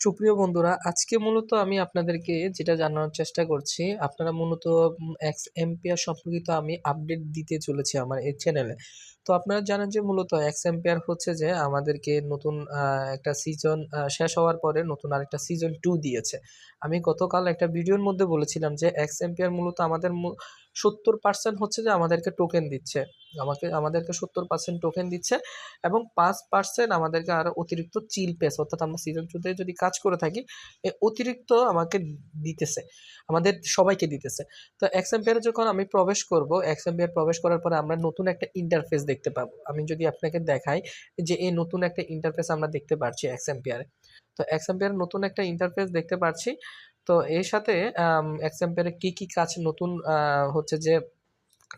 সুপ্রিয় বন্ধুরা, আজকে মূলত আমি আপনাদেরকে যেটা জানানোর চেষ্টা করছি, আপনারা মূলত এক্স এম্পিয়ার সম্পর্কিত আমি আপডেট দিতে চলেছি আমার এই চ্যানেলে। তো আপনারা জানেন যে মূলত এক্স এম্পিয়ার হচ্ছে যে আমাদেরকে নতুন একটা সিজন শেষ হওয়ার পরে নতুন আরেকটা সিজন 2 দিয়েছে। আমি গতকাল একটা ভিডিওর মধ্যে বলেছিলাম যে এক্স এম্পিয়ার মূলত আমাদের 70% হচ্ছে যে আমাদেরকে টোকেন দিচ্ছে। আমাদেরকে 70% টোকেন দিচ্ছে এবং 5% আমাদেরকে আরো অতিরিক্ত চিল পেস, অর্থাৎ আমরা সিজন 2 তে যদি কাজ করে থাকি অতিরিক্ত আমাকে দিতেছে, আমাদের সবাইকে দিতেছে। তো এক্সএমপিয়ারে যখন আমি প্রবেশ করব, এক্সএমপিয়ার প্রবেশ করার পরে আমরা নতুন একটা ইন্টারফেস দেখতে পাবো। আমি যদি আপনাকে দেখাই যে এই নতুন একটা ইন্টারফেস আমরা দেখতে পাচ্ছি এক্সএমপিয়ারে। তো এক্সএমপিয়ারে নতুন একটা ইন্টারফেস দেখতে পাচ্ছি। তো এর সাথে এক্সএমপিয়ারে কি কাজ নতুন হচ্ছে যে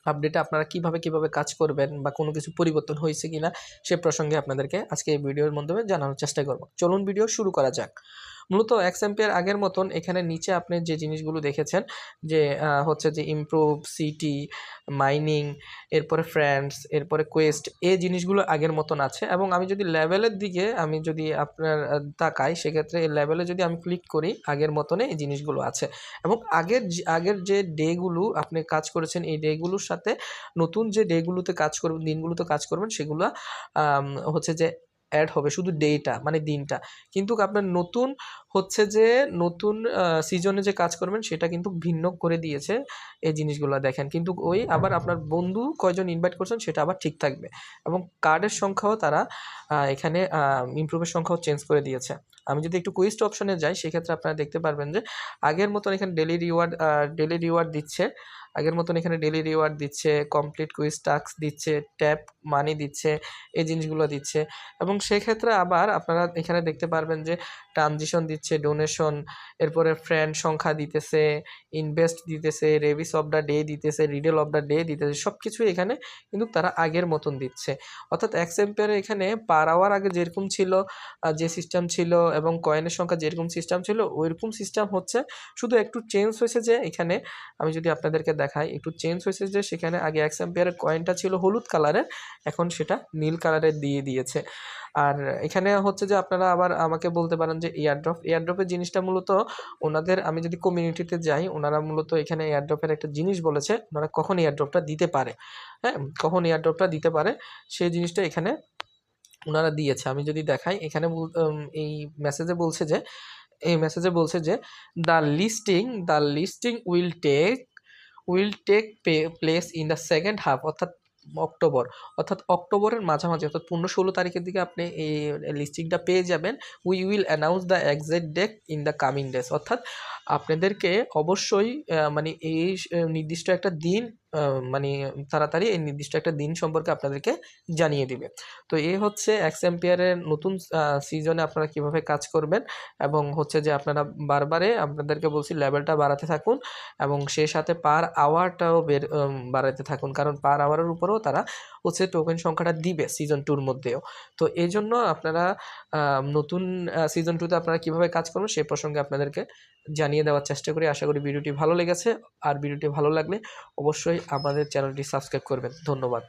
আপডেটে আপনারা কিভাবে কাজ করবেন বা কোনো কিছু পরিবর্তন হয়েছে কিনা সে প্রসঙ্গে আপনাদেরকে আজকে এই ভিডিওর মাধ্যমে জানানোর চেষ্টা করব। চলুন ভিডিও শুরু করা যাক। মূলত এক্সএমপিয়ার আগের মতন এখানে নিচে আপনি যে জিনিসগুলো দেখেছেন যে হচ্ছে যে ইমপ্রুভ, সিটি, মাইনিং, এরপরে ফ্রেন্ডস, এরপরে কোয়েস্ট, এই জিনিসগুলো আগের মতন আছে। এবং আমি যদি লেভেলের দিকে আমি যদি আপনার তাকাই, সেক্ষেত্রে এই লেভেলে যদি আমি ক্লিক করি আগের মতনে এই জিনিসগুলো আছে। এবং আগের যে ডেগুলো আপনি কাজ করেছেন এই ডেগুলোর সাথে নতুন যে ডেগুলোতে কাজ করবেন, দিনগুলোতে কাজ করবেন, সেগুলো হচ্ছে যে অ্যাড হবে, শুধু ডেটা মানে দিনটা। কিন্তু আপনার নতুন হচ্ছে যে নতুন সিজনে যে কাজ করবেন সেটা কিন্তু ভিন্ন করে দিয়েছে। এই জিনিসগুলো দেখেন, কিন্তু ওই আবার আপনার বন্ধু কয়জন ইনভাইট করছেন সেটা আবার ঠিক থাকবে। এবং কার্ডের সংখ্যাও তারা এখানে ইমপ্রুভের সংখ্যাও চেঞ্জ করে দিয়েছে। আমি যদি একটু কুইস্ট অপশনে যাই, সেক্ষেত্রে আপনারা দেখতে পারবেন যে আগের মতন এখানে ডেলি রিওয়ার্ড দিচ্ছে। আগের মতন এখানে ডেলি রিওয়ার্ড দিচ্ছে, কমপ্লিট কুইজ টাস্ক দিচ্ছে, ট্যাপ মানি দিচ্ছে, এই জিনিসগুলো দিচ্ছে। এবং সেক্ষেত্রে আবার আপনারা এখানে দেখতে পারবেন যে ট্রানজিশন দিচ্ছে, ডোনেশন, এরপরে ফ্রেন্ড সংখ্যা দিতেছে, ইনভেস্ট দিতেছে, রেভিস অফ দ্য ডে দিতেছে, রিডেল অফ দ্য ডে দিতেছে, সব কিছুই এখানে কিন্তু তারা আগের মতন দিচ্ছে। অর্থাৎ এক্সএমপিয়ারে এখানে পার আওয়ার আগে যেরকম ছিল, যে সিস্টেম ছিল, এবং কয়েনের সংখ্যা যেরকম সিস্টেম ছিল ওইরকম সিস্টেম হচ্ছে। শুধু একটু চেঞ্জ হয়েছে যে এখানে আমি যদি আপনাদেরকে দেখাই, একটু চেঞ্জ হয়েছে যে সেখানে আগে এক্সএমপিয়ারের কয়েনটা ছিল হলুদ কালারের, এখন সেটা নীল কালারের দিয়ে দিয়েছে। আর এখানে হচ্ছে যে আপনারা আবার আমাকে বলতে পারেন যে এয়ারড্রপের জিনিসটা মূলত ওনাদের, আমি যদি কমিউনিটিতে যাই, ওনারা মূলত এখানে এয়ারড্রপের একটা জিনিস বলেছে, ওনারা কখন এয়ারড্রপটা দিতে পারে, হ্যাঁ, কখন এয়ারড্রপটা দিতে পারে সেই জিনিসটা এখানে ওনারা দিয়েছে। আমি যদি দেখাই এখানে এই মেসেজে বলছে যে, the listing will take place in the second half, অর্থাৎ অক্টোবর, অর্থাৎ অক্টোবরের মাঝামাঝি, অর্থাৎ 15-16 তারিখের দিকে আপনি এই লিস্টিংটা পেয়ে যাবেন। We will announce the exact date in the coming days, অর্থাৎ আপনাদেরকে অবশ্যই মানে এই নির্দিষ্ট একটা দিন, মানে তাড়াতাড়ি এই নির্দিষ্ট একটা দিন সম্পর্কে আপনাদেরকে জানিয়ে দিবে। তো এই হচ্ছে এক্সএমপিয়ারের নতুন সিজনে আপনারা কিভাবে কাজ করবেন। এবং হচ্ছে যে আপনারা বারবারে আপনাদেরকে বলছি লেভেলটা বাড়াতে থাকুন এবং সেই সাথে পার আওয়ারটাও বাড়াতে থাকুন, কারণ পার আওয়ারের উপরেও তারা হচ্ছে টোকেন সংখ্যাটা দিবে সিজন 2-র মধ্যেও। তো এই জন্য আপনারা নতুন সিজন 2-তে আপনারা কীভাবে কাজ করবেন সেই প্রসঙ্গে আপনাদেরকে জানিয়ে দেওয়ার চেষ্টা করি। আশা করি ভিডিওটি ভালো লেগেছে। আর ভিডিওটি ভালো লাগলে অবশ্যই আমাদের চ্যানেলটি সাবস্ক্রাইব করবেন। ধন্যবাদ।